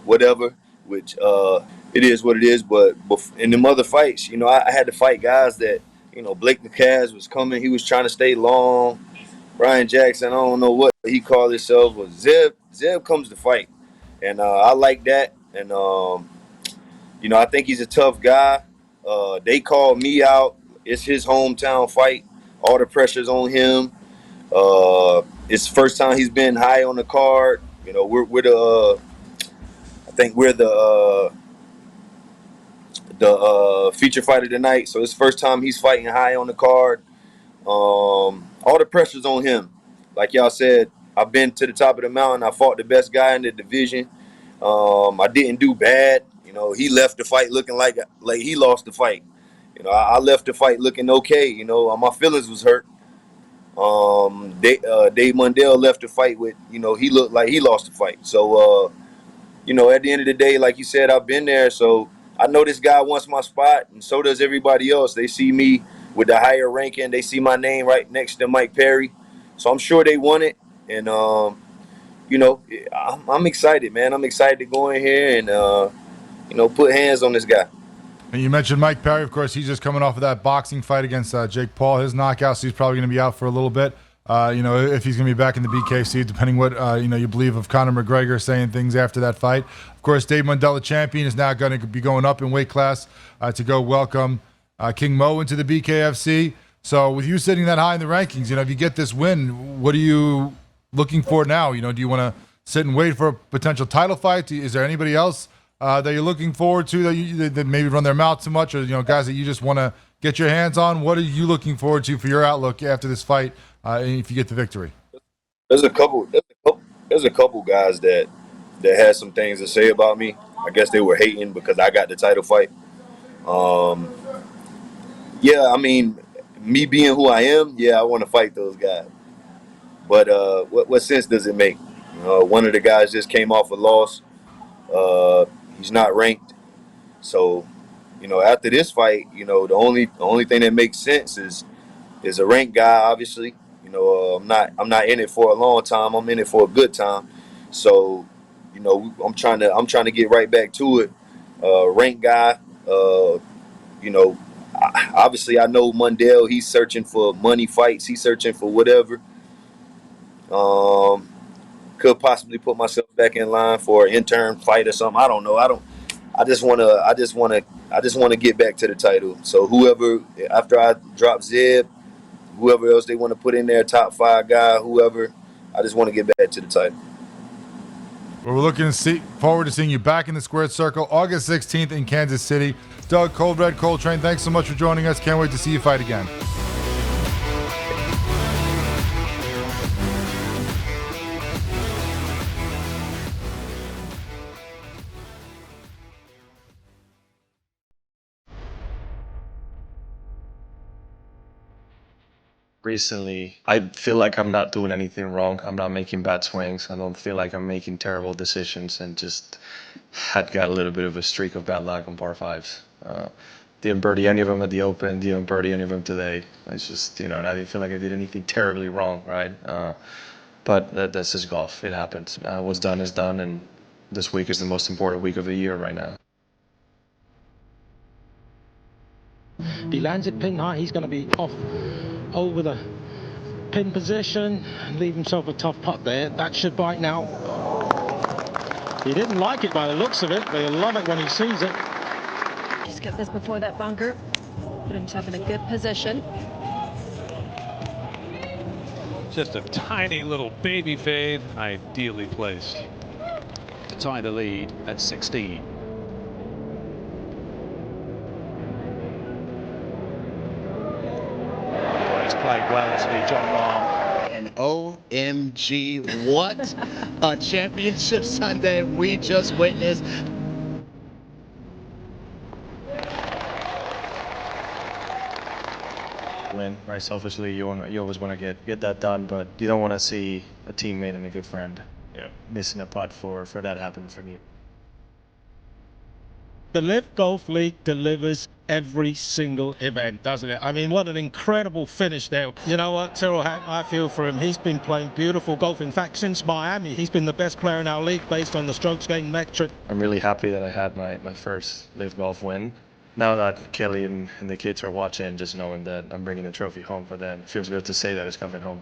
whatever, which it is what it is, but in them other fights, I had to fight guys that, Blake McCaz was coming. He was trying to stay long. Brian Jackson, I don't know what he called himself, but Zeb comes to fight. And I like that. And, I think he's a tough guy. They called me out. It's his hometown fight. All the pressure's on him. It's the first time he's been high on the card. We're the I think we're the feature fighter tonight. So it's the first time he's fighting high on the card. All the pressure's on him. Like y'all said, I've been to the top of the mountain. I fought the best guy in the division. I didn't do bad. He left the fight looking like he lost the fight. I left the fight looking okay. My feelings was hurt. Dave Mundell left the fight with, he looked like he lost the fight. So, at the end of the day, like you said, I've been there. So I know this guy wants my spot, and so does everybody else. They see me with the higher ranking. They see my name right next to Mike Perry. So I'm sure they want it. And, I'm excited, man. I'm excited to go in here and, put hands on this guy. And you mentioned Mike Perry, of course. He's just coming off of that boxing fight against Jake Paul, his knockout, so he's probably going to be out for a little bit. If he's going to be back in the BKFC, depending what you believe of Conor McGregor saying things after that fight. Of course, Dave Mundella, champion, is now going to be going up in weight class to go welcome King Mo into the BKFC. So with you sitting that high in the rankings, if you get this win, what are you looking for now? Do you want to sit and wait for a potential title fight? Is there anybody else that you're looking forward to that maybe run their mouth too much, or guys that you just want to get your hands on? What are you looking forward to for your outlook after this fight if you get the victory? There's a couple guys that had some things to say about me. I guess they were hating because I got the title fight. Me being who I am, I want to fight those guys. But what sense does it make? One of the guys just came off a loss. He's not ranked. So, after this fight, the only thing that makes sense is a ranked guy, obviously. I'm not in it for a long time. I'm in it for a good time. So, I'm trying to get right back to it. Ranked guy, obviously I know Mundell, he's searching for money fights. He's searching for whatever. Could possibly put myself back in line for an intern fight or something. I don't know. I just want to get back to the title. So whoever, after I drop Zeb, whoever else they want to put in there, top 5 guy, whoever, I just want to get back to the title. Well, we're looking forward to seeing you back in the squared circle August 16th in Kansas City. Doug Cold Red Coltrane, thanks so much for joining us. Can't wait to see you fight again. Recently, I feel like I'm not doing anything wrong. I'm not making bad swings. I don't feel like I'm making terrible decisions, and just had got a little bit of a streak of bad luck on par 5s. Didn't birdie any of them at the Open, didn't birdie any of them today. It's just, I didn't feel like I did anything terribly wrong, right? But that's just golf. It happens. What's done is done, and this week is the most important week of the year right now. He lands it pin high, he's going to be off over the pin position and leave himself a tough putt there. That should bite now. He didn't like it by the looks of it, but he'll love it when he sees it. Just get this before that bunker. Put himself in a good position. Just a tiny little baby fade, ideally placed. To tie the lead at 16. Played well to be John Rahm. And OMG, what a championship Sunday we just witnessed. Win, right? Selfishly, you always want to get that done, but you don't want to see a teammate and a good friend missing a putt for that happening from you. The Live Golf League delivers every single event, doesn't it? I mean, what an incredible finish there. You know what, Tyrrell Hatton, I feel for him. He's been playing beautiful golf. In fact, since Miami, he's been the best player in our league based on the strokes gained metric. I'm really happy that I had my first Live Golf win. Now that Kelly and the kids are watching, just knowing that I'm bringing the trophy home for them, it feels good to say that it's coming home.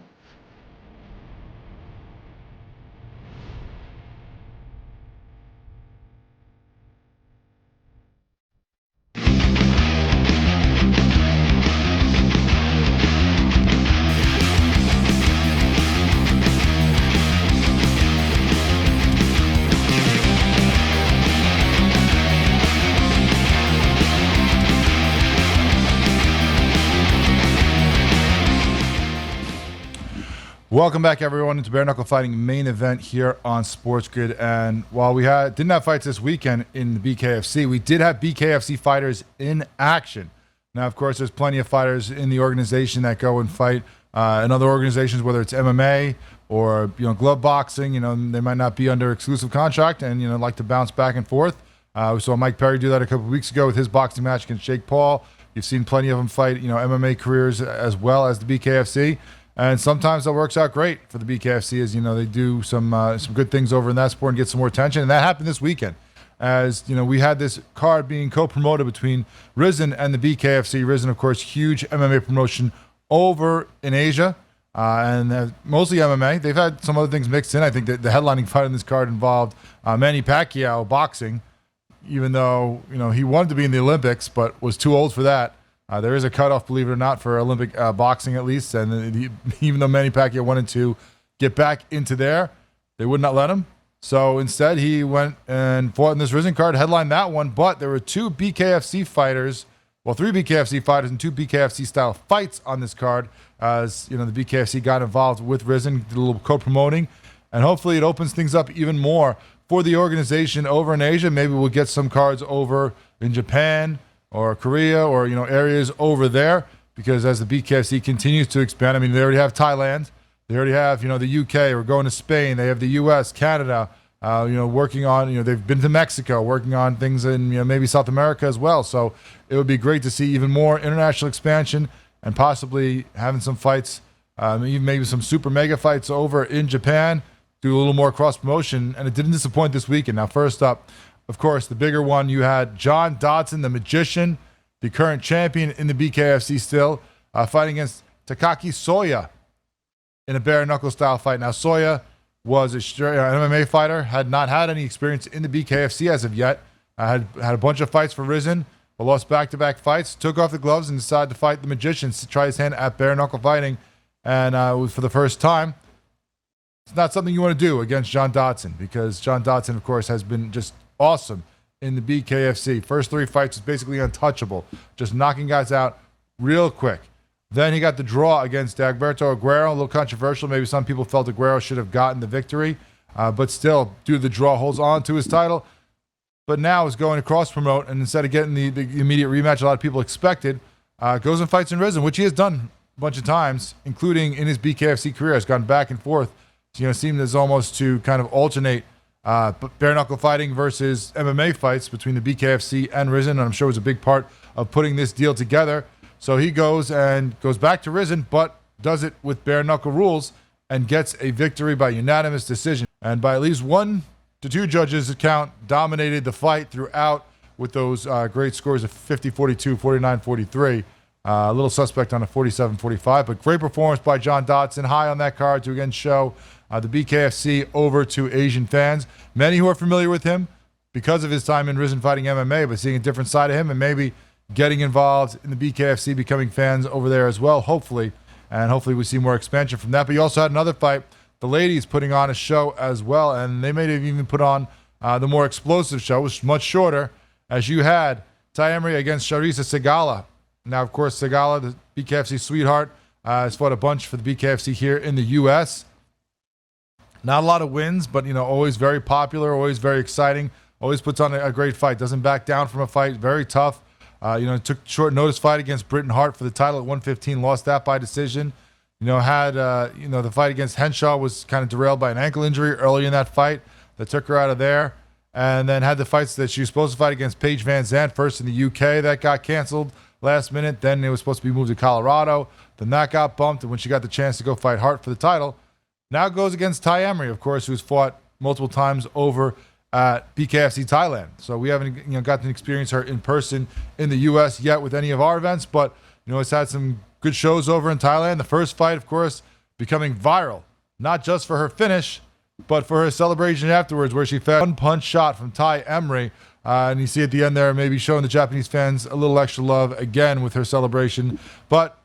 Welcome back, everyone, into Bare Knuckle Fighting main event here on SportsGrid. And while we didn't have fights this weekend in the BKFC, we did have BKFC fighters in action. Now, of course, there's plenty of fighters in the organization that go and fight in other organizations, whether it's MMA or glove boxing. They might not be under exclusive contract and like to bounce back and forth. We saw Mike Perry do that a couple of weeks ago with his boxing match against Jake Paul. You've seen plenty of them fight MMA careers as well as the BKFC. And sometimes that works out great for the BKFC, as they do some good things over in that sport and get some more attention. And that happened this weekend. as we had this card being co-promoted between Rizin and the BKFC. Rizin, of course, huge MMA promotion over in Asia, and mostly MMA. They've had some other things mixed in. I think that the headlining fight in this card involved Manny Pacquiao boxing, even though he wanted to be in the Olympics but was too old for that. There is a cutoff, believe it or not, for Olympic boxing at least, and even though Manny Pacquiao wanted to get back into there, they would not let him. So instead, he went and fought in this Rizin card, headlined that one. But there were two BKFC fighters, three BKFC fighters and two BKFC style fights on this card. As the BKFC got involved with Rizin, did a little co-promoting, and hopefully it opens things up even more for the organization over in Asia. Maybe we'll get some cards over in Japan or Korea or areas over there, because as the BKFC continues to expand, I mean, they already have Thailand. They already have, the UK. We're going to Spain. They have the US, Canada, working on, they've been to Mexico, working on things in, maybe South America as well. So it would be great to see even more international expansion and possibly having some fights, even maybe some super mega fights over in Japan, do a little more cross promotion. And it didn't disappoint this weekend. Now, first up, of course, the bigger one, you had John Dodson, the Magician, the current champion in the BKFC still, fighting against Takaki Soya in a bare knuckle style fight. Now, Soya was an MMA fighter, had not had any experience in the BKFC as of yet. Had a bunch of fights for Rizin, but lost back-to-back fights. Took off the gloves and decided to fight the Magician to try his hand at bare knuckle fighting, and for the first time. It's not something you want to do against John Dodson, because John Dodson, of course, has been just awesome in the BKFC. First three fights was basically untouchable, just knocking guys out real quick. Then he got the draw against Agberto Aguero, a little controversial. Maybe some people felt Aguero should have gotten the victory, but still, due to the draw, holds on to his title. But now is going to cross-promote, and instead of getting the immediate rematch a lot of people expected, goes and fights in Rizin, which he has done a bunch of times, including in his BKFC career. Has gone back and forth. Seemed as almost to kind of alternate bare-knuckle fighting versus MMA fights between the BKFC and Rizin, and I'm sure it was a big part of putting this deal together. So he goes back to Rizin, but does it with bare knuckle rules and gets a victory by unanimous decision. And by at least 1 to 2 judges' account, dominated the fight throughout with those great scores of 50-42, 49-43. A little suspect on a 47-45, but great performance by John Dodson. High on that card to again show the BKFC over to Asian fans. Many who are familiar with him because of his time in Rizin fighting MMA, but seeing a different side of him and maybe getting involved in the BKFC, becoming fans over there as well, hopefully. And hopefully we see more expansion from that. But you also had another fight, the ladies putting on a show as well, and they may have even put on the more explosive show, which was much shorter, as you had Ty Emery against Charissa Segala. Now, of course, Segala, the BKFC sweetheart, has fought a bunch for the BKFC here in the U.S. Not a lot of wins, but, always very popular, always very exciting, always puts on a great fight, doesn't back down from a fight, very tough. Took short notice fight against Britton Hart for the title at 115, lost that by decision. Had the fight against Henshaw was kind of derailed by an ankle injury early in that fight that took her out of there. And then had the fights that she was supposed to fight against Paige Van Zandt, first in the UK, that got canceled last minute. Then it was supposed to be moved to Colorado. Then that got bumped, and when she got the chance to go fight Hart for the title, now goes against Ty Emery, of course, who's fought multiple times over at BKFC Thailand. So we haven't gotten to experience her in person in the U.S. yet with any of our events, but it's had some good shows over in Thailand. The first fight, of course, becoming viral, not just for her finish, but for her celebration afterwards, where she fed one punch shot from Ty Emery. And you see at the end there, maybe showing the Japanese fans a little extra love again with her celebration. But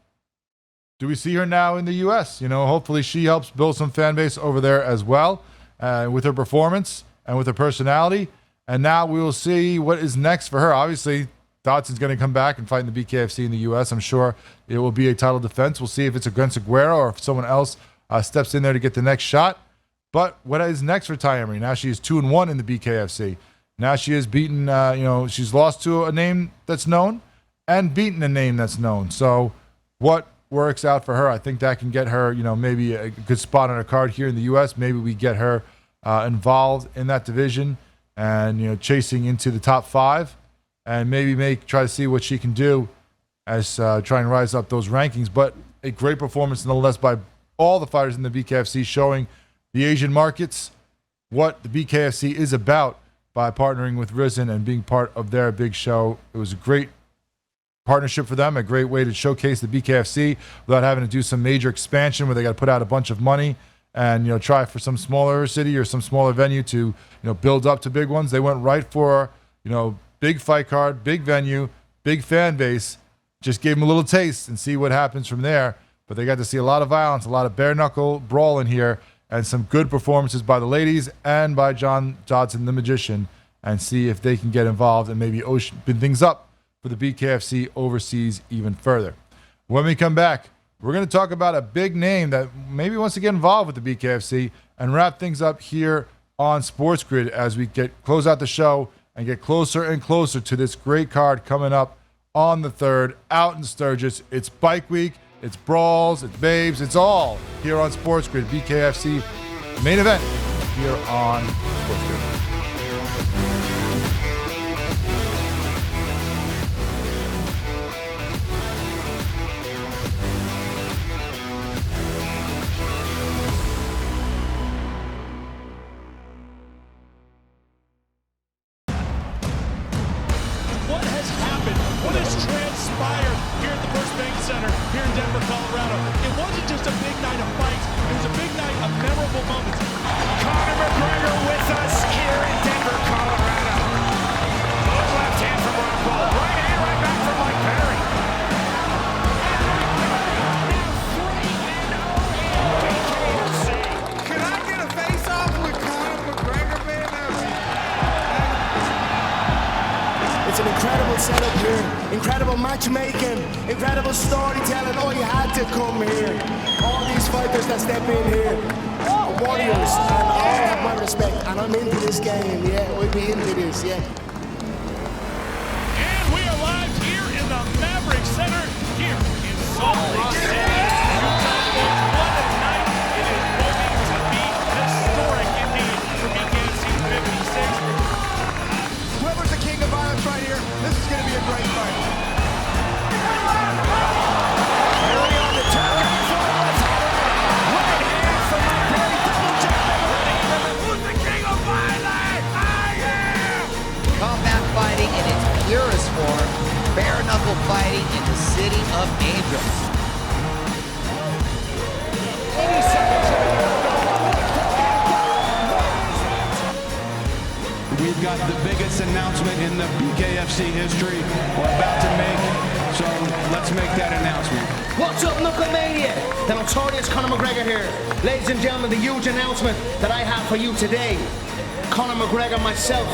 do we see her now in the U.S.? Hopefully she helps build some fan base over there as well with her performance and with her personality. And now we will see what is next for her. Obviously, Dodson's going to come back and fight in the BKFC in the U.S. I'm sure it will be a title defense. We'll see if it's against Aguero or if someone else steps in there to get the next shot. But what is next for Ty Emery? Now she is 2-1 in the BKFC. Now she has beaten, she's lost to a name that's known and beaten a name that's known. So what works out for her? I think that can get her, maybe a good spot on her card here in the U.S. Maybe we get her involved in that division and, chasing into the top 5 and maybe try to see what she can do as try and rise up those rankings. But a great performance nonetheless by all the fighters in the BKFC, showing the Asian markets what the BKFC is about by partnering with Risen and being part of their big show. It was a great partnership for them, a great way to showcase the BKFC without having to do some major expansion where they got to put out a bunch of money and try for some smaller city or some smaller venue to build up to big ones. They went right for big fight card, big venue, big fan base. Just gave them a little taste and see what happens from there. But they got to see a lot of violence, a lot of bare knuckle brawl in here, and some good performances by the ladies and by John Dodson, the magician, and see if they can get involved and maybe open things up for the BKFC overseas even further. When we come back, we're going to talk about a big name that maybe wants to get involved with the BKFC and wrap things up here on SportsGrid as we close out the show and get closer and closer to this great card coming up on the 3rd out in Sturgis. It's Bike Week, it's brawls, it's babes, it's all here on SportsGrid. BKFC main event here on SportsGrid. What has happened? What has transpired here at the First Bank Center here in Denver, Colorado? It wasn't just a big night of fights. It was a big night of memorable moments. Conor McGregor with us here in Denver, Colorado. Good left hand from Knuckle. Right hand right back from Mike Perry. Can I get a face-off with Conor McGregor, man? It's an incredible setup here, incredible matchmaking, incredible storytelling. Oh, you had to come here. All these fighters that step in here, warriors, and all have my respect. And I'm into this game, yeah. We'll be into this, yeah. And we are live here in the Maverick Center here in Salt Lake City. What a night. It is going to be historic indeed for BKFC 56. Whoever's the king of violence right here, this is going to be a great fight. Perry on the target for the left hand. Right hand from Mike Perry. Double jab. Who's the king of violence? I am! Combat fighting in its purest form, bare knuckle fighting in the city of angels. 80 seconds in the We've got the biggest announcement in the BKFC history we're about to make, so let's make that announcement. What's up, Knuckle Mania? The notorious Conor McGregor here. Ladies and gentlemen, the huge announcement that I have for you today. Conor McGregor, myself,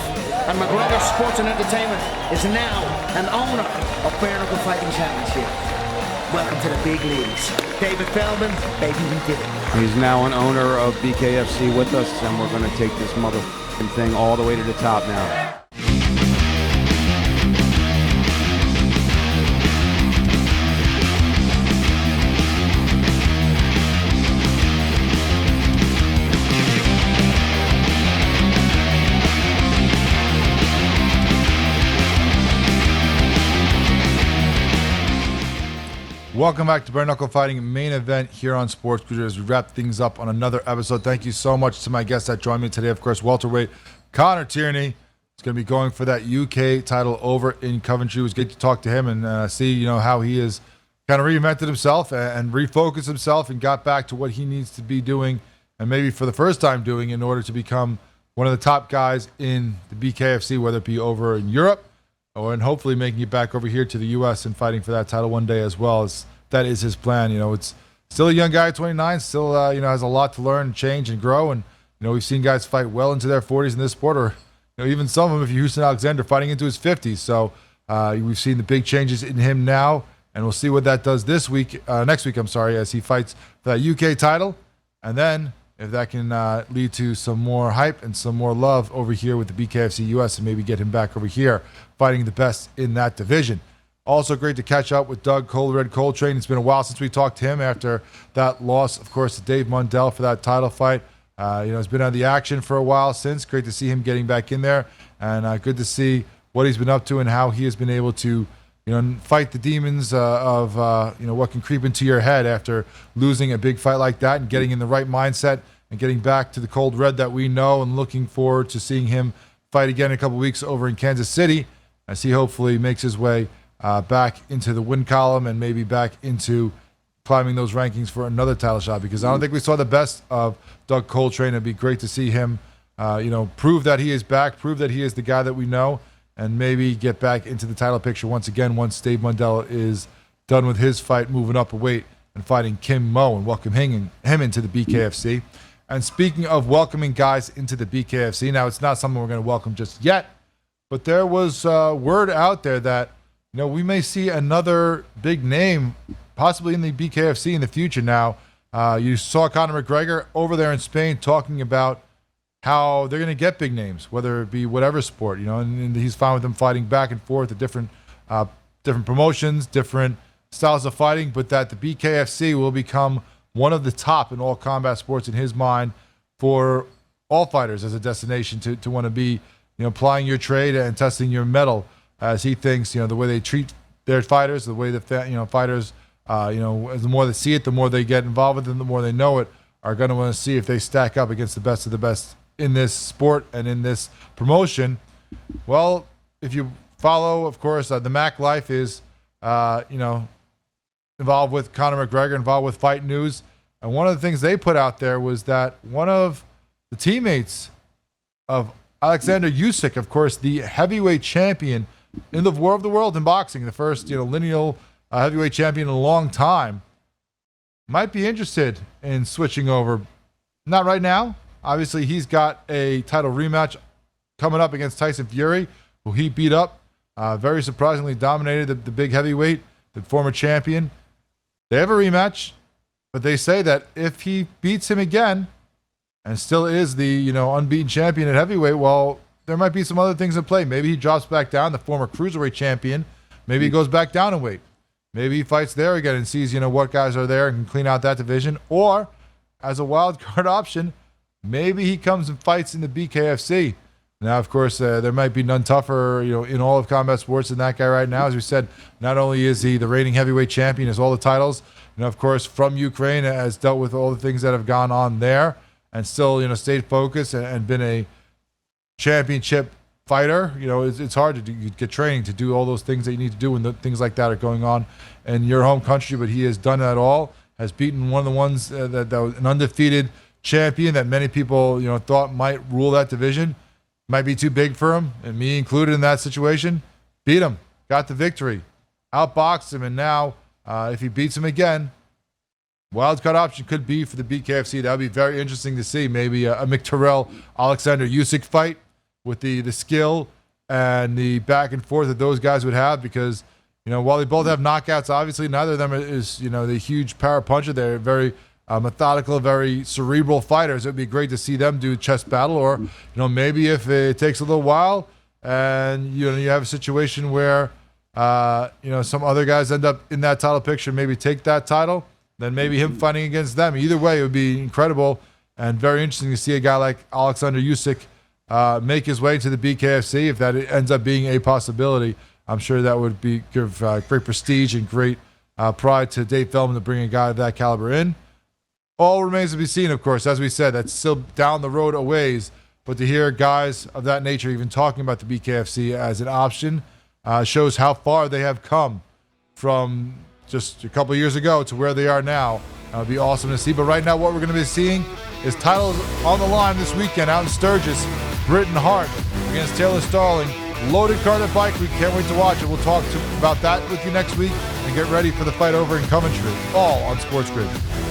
and McGregor Sports and Entertainment is now an owner of Bare Knuckle Fighting Championship. Welcome to the big leagues. David Feldman, baby, we did it. He's now an owner of BKFC with us, and we're going to take this motherfucking thing all the way to the top now. Welcome back to Bare Knuckle Fighting main event here on SportsGrid as we wrap things up on another episode. Thank you so much to my guests that joined me today. Of course, welterweight Connor Tierney is going to be going for that UK title over in Coventry. It was good to talk to him and see how he has kind of reinvented himself and refocused himself and got back to what he needs to be doing and maybe for the first time doing in order to become one of the top guys in the BKFC, whether it be over in Europe and hopefully making it back over here to the U.S. and fighting for that title one day as well. As that is his plan. It's still a young guy, 29, still has a lot to learn, change, and grow. And we've seen guys fight well into their 40s in this sport, or even some of them, if you Houston Alexander, fighting into his 50s. So we've seen the big changes in him now, and we'll see what that does next week, as he fights for that UK title, and then if that can lead to some more hype and some more love over here with the BKFC US and maybe get him back over here fighting the best in that division. Also great to catch up with Doug Red Coltrane. It's been a while since we talked to him after that loss, of course, to Dave Mundell for that title fight. He's been out of the action for a while since. Great to see him getting back in there, and good to see what he's been up to and how he has been able to fight the demons of what can creep into your head after losing a big fight like that and getting in the right mindset and getting back to the Cold Red that we know and looking forward to seeing him fight again in a couple weeks over in Kansas City, as he hopefully makes his way back into the win column and maybe back into climbing those rankings for another title shot, because I don't think we saw the best of Doug Coltrane. It'd be great to see him, prove that he is back, prove that he is the guy that we know, and maybe get back into the title picture once again once Dave Mundell is done with his fight, moving up a weight and fighting Kim Mo and welcoming him into the BKFC. And speaking of welcoming guys into the BKFC, now it's not something we're going to welcome just yet, but there was word out there that we may see another big name possibly in the BKFC in the future. Now, you saw Conor McGregor over there in Spain talking about how they're going to get big names, whether it be whatever sport, and he's fine with them fighting back and forth at different promotions, different styles of fighting, but that the BKFC will become one of the top in all combat sports in his mind for all fighters as a destination to want to be, applying your trade and testing your mettle, as he thinks, the way they treat their fighters, the way that, fighters, as the more they see it, the more they get involved with them, the more they know it, are going to want to see if they stack up against the best of the best in this sport and in this promotion. Well, if you follow, of course, the Mac Life is, involved with Conor McGregor, involved with Fight News. And one of the things they put out there was that one of the teammates of Alexander Usyk, of course, the heavyweight champion in the war of the world in boxing, the first, lineal heavyweight champion in a long time, might be interested in switching over. Not right now. Obviously, he's got a title rematch coming up against Tyson Fury, who he beat up, very surprisingly dominated the big heavyweight, the former champion. They have a rematch, but they say that if he beats him again and still is the, unbeaten champion at heavyweight, well, there might be some other things in play. Maybe he drops back down, the former cruiserweight champion. Maybe he goes back down in weight. Maybe he fights there again and sees, what guys are there and can clean out that division. Or, as a wild card option, maybe he comes and fights in the BKFC. Now, of course, there might be none tougher, in all of combat sports than that guy right now. As we said, not only is he the reigning heavyweight champion, has all the titles, of course, from Ukraine, has dealt with all the things that have gone on there, and still, stayed focused and been a championship fighter. It's hard to get training to do all those things that you need to do when things like that are going on in your home country, but he has done that all, has beaten one of the ones that was an undefeated champion that many people, thought might rule that division. Might be too big for him, and me included in that situation. Beat him, got the victory, outboxed him, and now if he beats him again, wildcard option could be for the BKFC. That would be very interesting to see. Maybe a McTerrell-Alexander Usyk fight with the skill and the back and forth that those guys would have, because while they both have knockouts, obviously neither of them is the huge power puncher. They're very methodical, very cerebral fighters. It would be great to see them do a chess battle, or maybe if it takes a little while and you have a situation where some other guys end up in that title picture, maybe take that title, then maybe him fighting against them. Either way, it would be incredible and very interesting to see a guy like Alexander Usyk make his way to the BKFC. If that ends up being a possibility, I'm sure that would give great prestige and great pride to Dave Feldman to bring a guy of that caliber in. All remains to be seen, of course. As we said, that's still down the road a ways. But to hear guys of that nature even talking about the BKFC as an option shows how far they have come from just a couple years ago to where they are now. It would be awesome to see. But right now, what we're going to be seeing is titles on the line this weekend out in Sturgis. Britton Hart against Taylor Starling. Loaded card at Bike Week. Can't wait to watch it. We'll talk about that with you next week and get ready for the fight over in Coventry. All on SportsGrid.